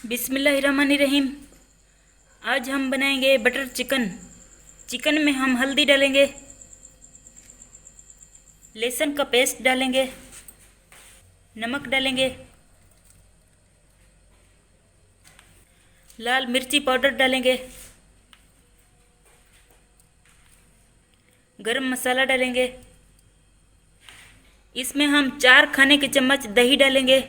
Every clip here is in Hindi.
बिस्मिल्लाहिर्रहमानिर्रहीम। आज हम बनाएंगे बटर चिकन। चिकन में हम हल्दी डालेंगे, लहसुन का पेस्ट डालेंगे, नमक डालेंगे, लाल मिर्ची पाउडर डालेंगे, गरम मसाला डालेंगे। इसमें हम 4 खाने के चम्मच दही डालेंगे।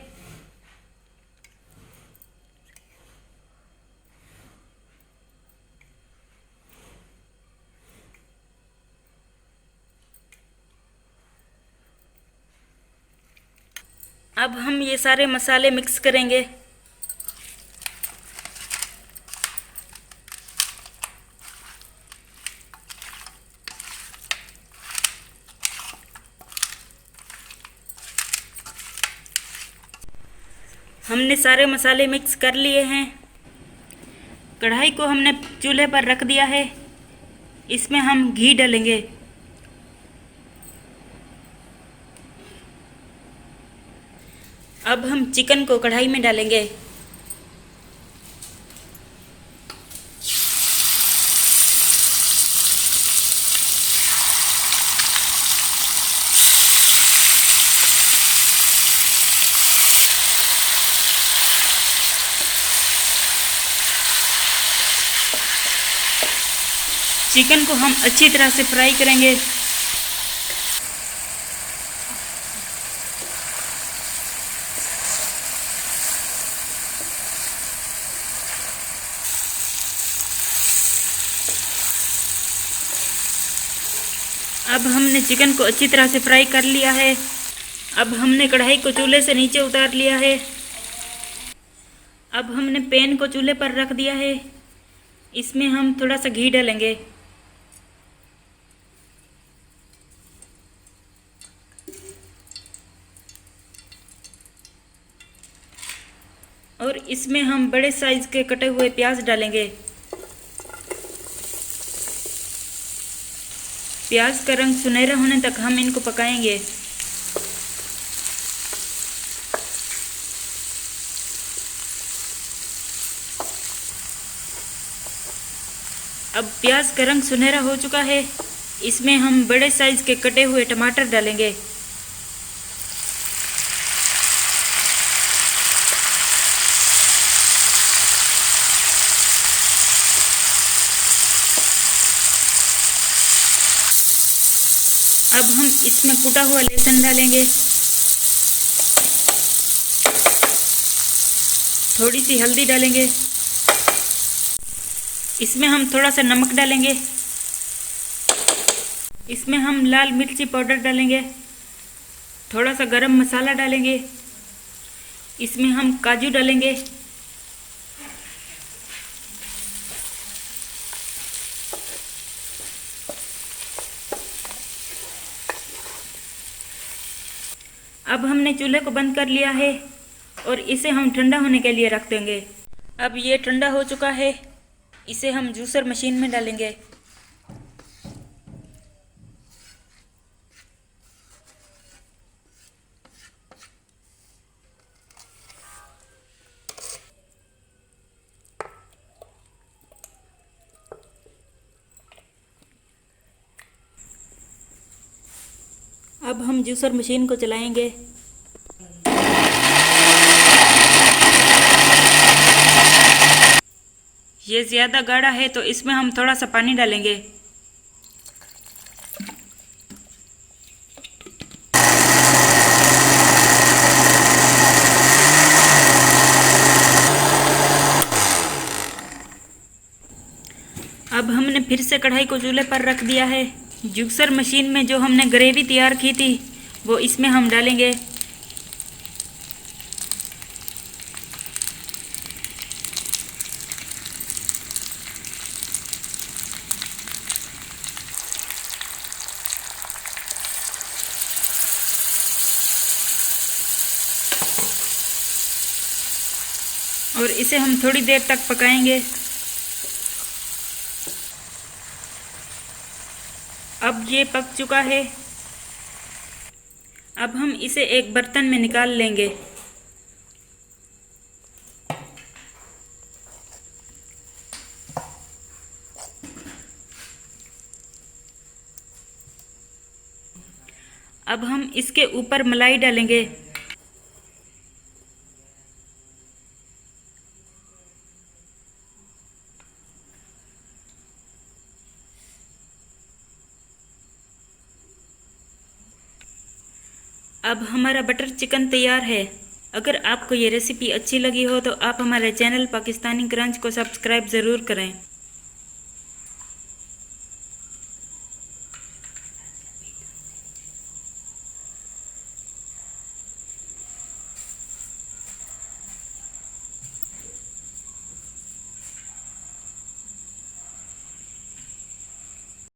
अब हम ये सारे मसाले मिक्स करेंगे। हमने सारे मसाले मिक्स कर लिए हैं। कढ़ाई को हमने चूल्हे पर रख दिया है। इसमें हम घी डालेंगे। अब हम चिकन को कढ़ाई में डालेंगे। चिकन को हम अच्छी तरह से फ्राई करेंगे। अब हमने चिकन को अच्छी तरह से फ्राई कर लिया है। अब हमने कढ़ाई को चूल्हे से नीचे उतार लिया है। अब हमने पैन को चूल्हे पर रख दिया है। इसमें हम थोड़ा सा घी डालेंगे। और इसमें हम बड़े साइज के कटे हुए प्याज डालेंगे। प्याज का रंग सुनहरा होने तक हम इनको पकाएंगे। अब प्याज का रंग सुनहरा हो चुका है। इसमें हम बड़े साइज के कटे हुए टमाटर डालेंगे। अब हम इसमें कुटा हुआ लहसुन डालेंगे। थोड़ी सी हल्दी डालेंगे। इसमें हम थोड़ा सा नमक डालेंगे। इसमें हम लाल मिर्ची पाउडर डालेंगे। थोड़ा सा गरम मसाला डालेंगे। इसमें हम काजू डालेंगे। अब हमने चूल्हे को बंद कर लिया है और इसे हम ठंडा होने के लिए रख देंगे। अब ये ठंडा हो चुका है। इसे हम जूसर मशीन में डालेंगे। अब हम जूसर मशीन को चलाएंगे। ये ज़्यादा गाढ़ा है तो इसमें हम थोड़ा सा पानी डालेंगे। अब हमने फिर से कढ़ाई को चूल्हे पर रख दिया है। जूसर मशीन में जो हमने ग्रेवी तैयार की थी वो इसमें हम डालेंगे। और इसे हम थोड़ी देर तक पकाएंगे। अब ये पक चुका है। अब हम इसे एक बर्तन में निकाल लेंगे। अब हम इसके ऊपर मलाई डालेंगे। अब हमारा बटर चिकन तैयार है। अगर आपको ये रेसिपी अच्छी लगी हो तो आप हमारे चैनल पाकिस्तानी क्रंच को सब्सक्राइब ज़रूर करें।